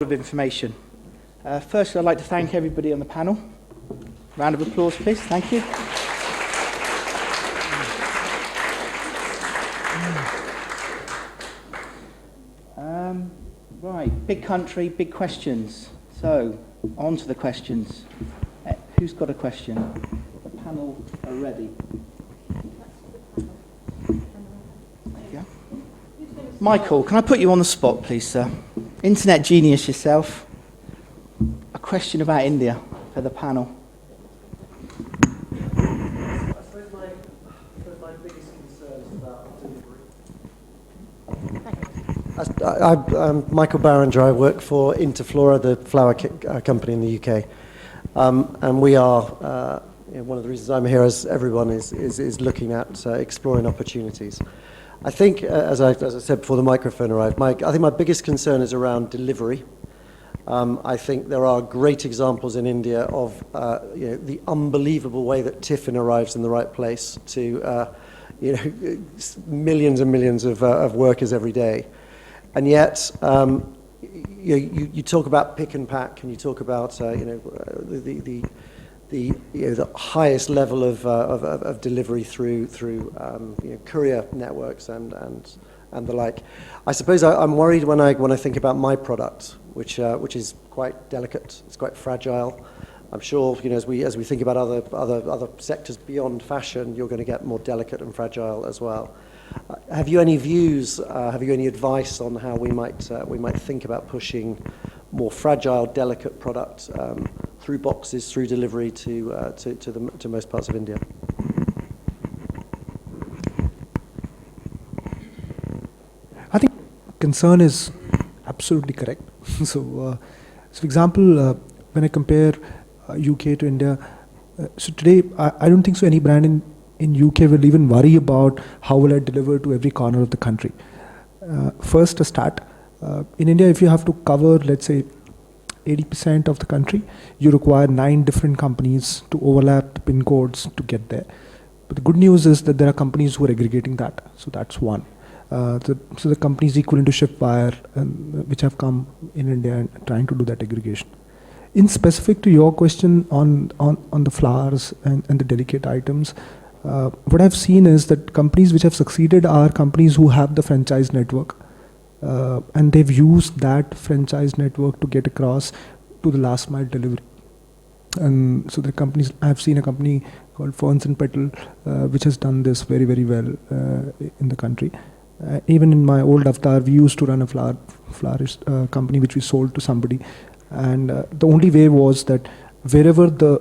Of information. First, I'd like to thank everybody on the panel. Round of applause, please. Thank you. Right, big country, big questions. So, on to the questions. Who's got a question? The panel are ready. There you go. Michael, can I put you on the spot, please, sir? Internet genius yourself. A question about India for the panel. I suppose my biggest concern is about delivery. I'm Michael Barringer. I work for Interflora, the flower company in the UK. And we are, one of the reasons I'm here, as everyone is looking at exploring opportunities. I think, as I said before the microphone arrived, I think my biggest concern is around delivery. I think there are great examples in India of the unbelievable way that tiffin arrives in the right place to millions and millions of workers every day. And yet, you talk about pick and pack, and you talk about the highest level of delivery through courier networks and the like. I suppose I'm worried when I think about my product, which is quite delicate. It's quite fragile. I'm sure as we think about other sectors beyond fashion, you're going to get more delicate and fragile as well. Have you any views? Have you any advice on how we might think about pushing more fragile, delicate products through boxes, through delivery to most parts of India? I think concern is absolutely correct. So for example, when I compare UK to India, so today I don't think so any brand in UK will even worry about how will I deliver to every corner of the country. First, a stat. In India, if you have to cover, let's say, 80% of the country, you require 9 different companies to overlap the pin codes to get there. But the good news is that there are companies who are aggregating that. So that's one. So the companies equivalent to Shipwire, which have come in India and trying to do that aggregation. In specific to your question on the flowers and the delicate items, what I've seen is that companies which have succeeded are companies who have the franchise network. And they've used that franchise network to get across to the last mile delivery. And so the companies, I've seen a company called Ferns and Petal, which has done this very, very well in the country. Even in my old avatar, we used to run a florist company which we sold to somebody. And the only way was that wherever the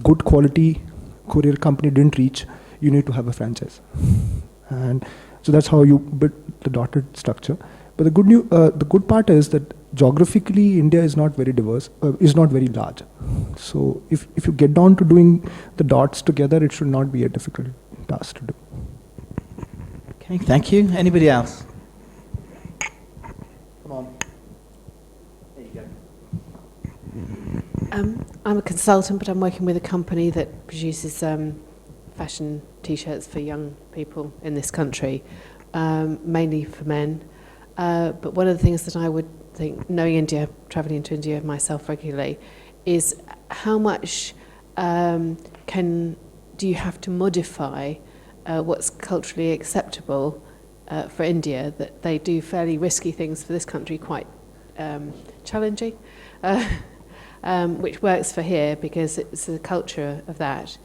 good quality courier company didn't reach, you need to have a franchise. And so that's how you build the dotted structure. But the good part is that geographically India is not very diverse, is not very large. So if you get down to doing the dots together, it should not be a difficult task to do. Okay, thank you. Anybody else? Come on. There you go. I'm a consultant, but I'm working with a company that produces fashion T-shirts for young people in this country, mainly for men. But one of the things that I would think, knowing India, travelling into India myself regularly, is how much do you have to modify what's culturally acceptable for India, that they do fairly risky things for this country, quite challenging, which works for here because it's the culture of that.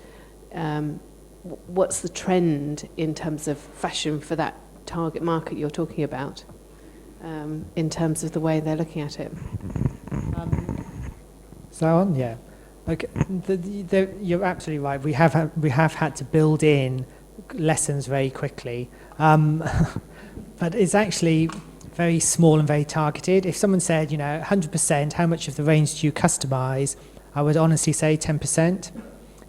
What's the trend in terms of fashion for that target market you're talking about, in terms of the way they're looking at it? Yeah. Okay. You're absolutely right. We have had to build in lessons very quickly, but it's actually very small and very targeted. If someone said, 100%, how much of the range do you customize? I would honestly say 10%.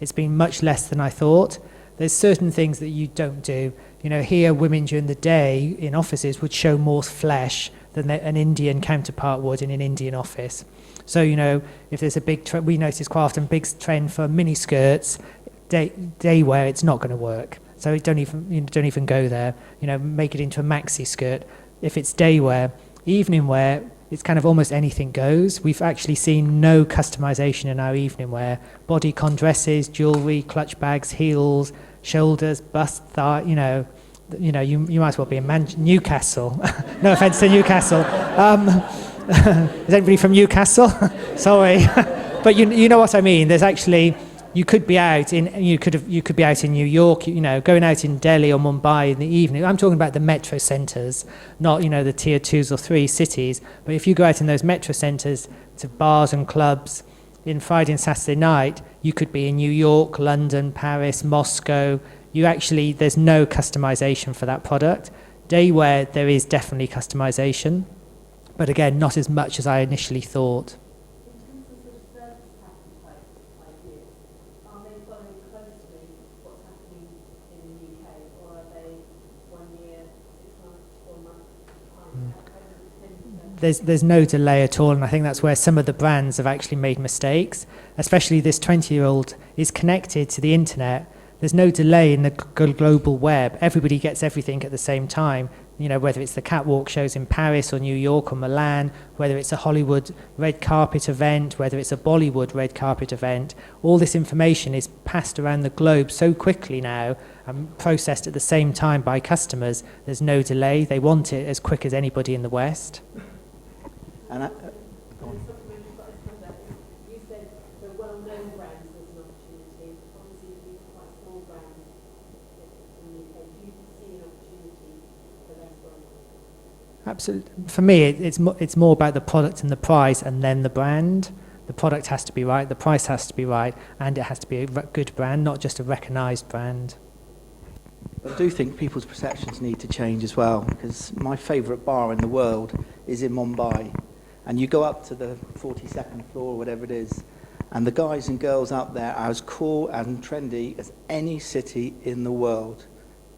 It's been much less than I thought. There's certain things that you don't do. Here women during the day in offices would show more flesh than an Indian counterpart would in an Indian office. So, if there's a big trend, we notice quite often big trend for mini skirts, day wear, it's not going to work. So don't even go there. Make it into a maxi skirt. If it's day wear, evening wear, it's kind of almost anything goes. We've actually seen no customization in our evening wear. Bodycon dresses, jewelry, clutch bags, heels, shoulders, bust, thigh, you might as well be in Newcastle. No offense to Newcastle. Is anybody from Newcastle? Sorry. But you know what I mean. There's actually, you could be out in New York, going out in Delhi or Mumbai in the evening. I'm talking about the metro centres, not the tier 2s or 3 cities. But if you go out in those metro centres to bars and clubs in Friday and Saturday night, you could be in New York, London, Paris, Moscow. There's no customization for that product. Day wear, there is definitely customization, but again, not as much as I initially thought. There's no delay at all, and I think that's where some of the brands have actually made mistakes, especially this 20-year-old is connected to the internet. There's no delay in the global web. Everybody gets everything at the same time, whether it's the catwalk shows in Paris or New York or Milan, whether it's a Hollywood red carpet event, whether it's a Bollywood red carpet event. All this information is passed around the globe so quickly now and processed at the same time by customers. There's no delay. They want it as quick as anybody in the West. And you said the well-known brands was an opportunity. Obviously, these are quite small brands in the UK. Do you see an opportunity for less brands? Absolutely. For me, it's more about the product and the price, and then the brand. The product has to be right, the price has to be right, and it has to be a good brand, not just a recognised brand. I do think people's perceptions need to change as well, because my favourite bar in the world is in Mumbai. And you go up to the 42nd floor, or whatever it is, and the guys and girls up there are as cool and trendy as any city in the world.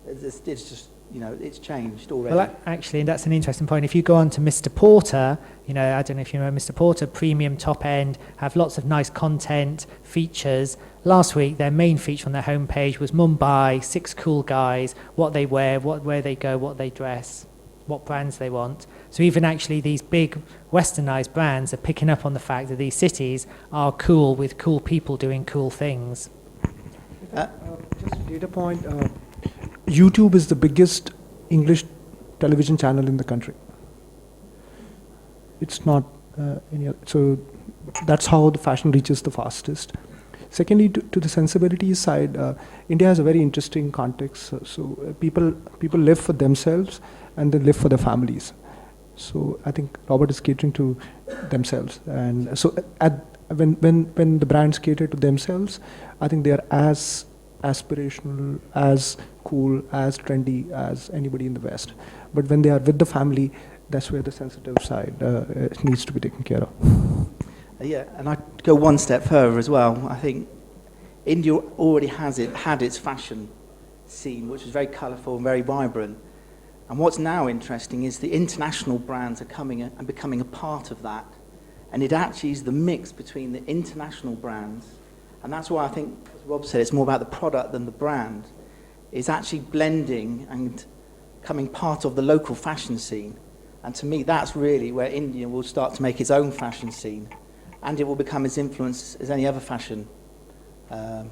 It's just, it's changed already. Well, actually, that's an interesting point. If you go on to Mr. Porter, I don't know if you know Mr. Porter, premium top end, have lots of nice content, features. Last week, their main feature on their homepage was Mumbai, 6 cool guys, what they wear, where they go, what they dress, what brands they want. So even actually these big westernized brands are picking up on the fact that these cities are cool with cool people doing cool things. Just a data point, YouTube is the biggest English television channel in the country. It's not any other, so that's how the fashion reaches the fastest. Secondly, to the sensibilities side, India has a very interesting context. So people live for themselves and they live for their families. So I think Robert is catering to themselves, and so when the brands cater to themselves, I think they are as aspirational, as cool, as trendy as anybody in the West. But when they are with the family, that's where the sensitive side needs to be taken care of. Yeah, and I'd go one step further as well. I think India already had its fashion scene, which was very colourful and very vibrant. And what's now interesting is the international brands are coming and becoming a part of that. And it actually is the mix between the international brands, and that's why I think, as Rob said, it's more about the product than the brand. It's actually blending and becoming part of the local fashion scene. And to me, that's really where India will start to make its own fashion scene. And it will become as influenced as any other fashion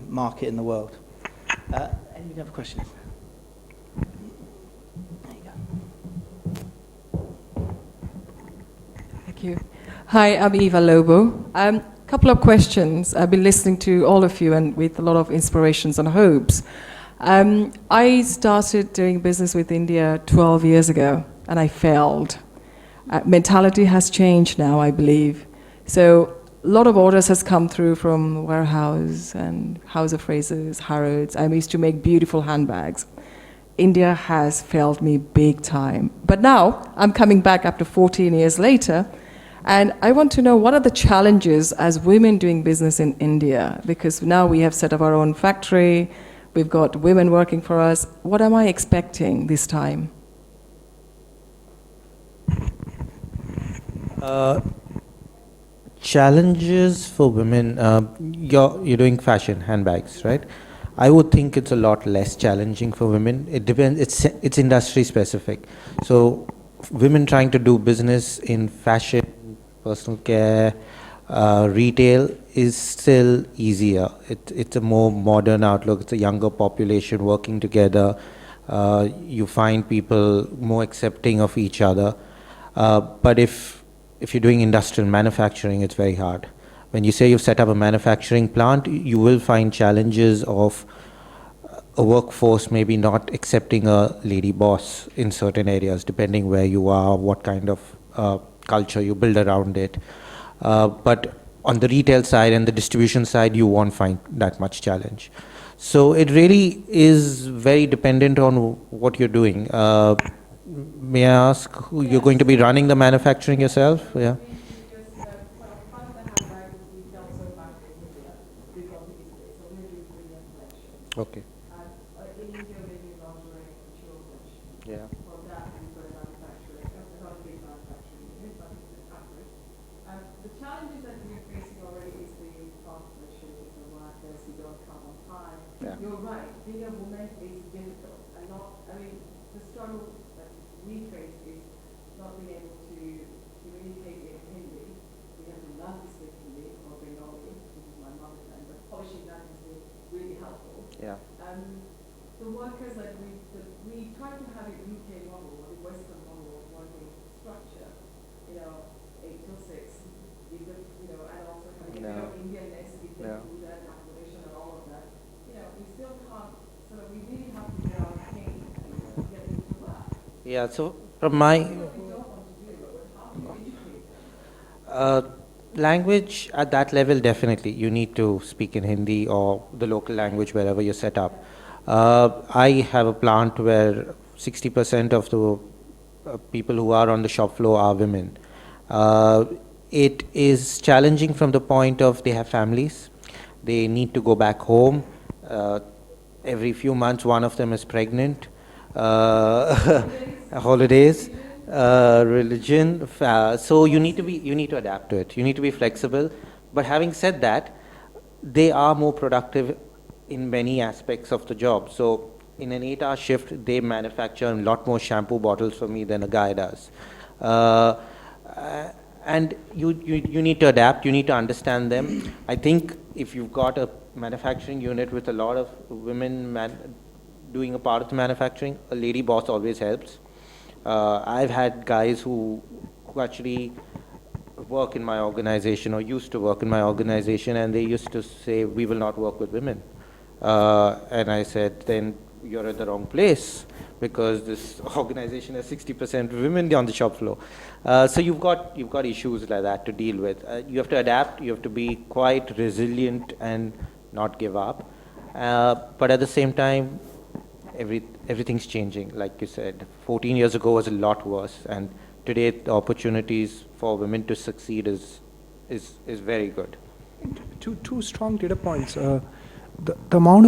market in the world. Any other questions? There you go. Thank you. Hi, I'm Eva Lobo. Couple of questions. I've been listening to all of you and with a lot of inspirations and hopes. I started doing business with India 12 years ago, and I failed. Mentality has changed now, I believe. So a lot of orders has come through from warehouse and House of Frasers, Harrods. I used to make beautiful handbags. India has failed me big time. But now I'm coming back after 14 years later, and I want to know, what are the challenges as women doing business in India? Because now we have set up our own factory, we've got women working for us. What am I expecting this time? Challenges for women, you're doing fashion, handbags, right? I would think it's a lot less challenging for women. It depends, it's industry specific. So women trying to do business in fashion, personal care, retail is still easier. It's a more modern outlook. It's a younger population working together. You find people more accepting of each other. But if you're doing industrial manufacturing, it's very hard. When you say you've set up a manufacturing plant, you will find challenges of a workforce maybe not accepting a lady boss in certain areas, depending where you are, what kind of culture you build around it. But on the retail side and the distribution side, you won't find that much challenge. So it really is very dependent on what you're doing. May I ask, who you're going to be running the manufacturing yourself? Yeah. Okay. Yeah. The challenges that we're facing already is the competition with the workers who don't come on time. Yeah. You're right, being a woman is difficult. And the struggle that we face is not being able to communicate in Hindi. We have to learn to speak Hindi or Bengali, which is my mother tongue, but polishing that has been really helpful. Yeah. The workers that we try to have a UK model or the Western model of working structure, 8 till 6, and also having a Indian-ness, we can do that, accommodation and all of that. We still can't, we really have to get our king and get them to work. Yeah, so from my language at that level, definitely you need to speak in Hindi or the local language wherever you're set up. I have a plant where 60% of the people who are on the shop floor are women. It is challenging from the point of they have families. They need to go back home. Every few months, one of them is pregnant. Holidays, religion. So you need to adapt to it. You need to be flexible. But having said that, they are more productive in many aspects of the job. So in an 8-hour shift, they manufacture a lot more shampoo bottles for me than a guy does. And you need to adapt, you need to understand them. I think if you've got a manufacturing unit with a lot of women doing a part of the manufacturing, a lady boss always helps. I've had guys who actually work in my organization or used to work in my organization, and they used to say, we will not work with women. And I said, then you're at the wrong place, because this organization has 60% women on the shop floor. So you've got issues like that to deal with. You have to adapt, you have to be quite resilient and not give up. But at the same time, everything's changing. Like you said, 14 years ago was a lot worse, and today the opportunities for women to succeed is very good. Two strong data points. The amount of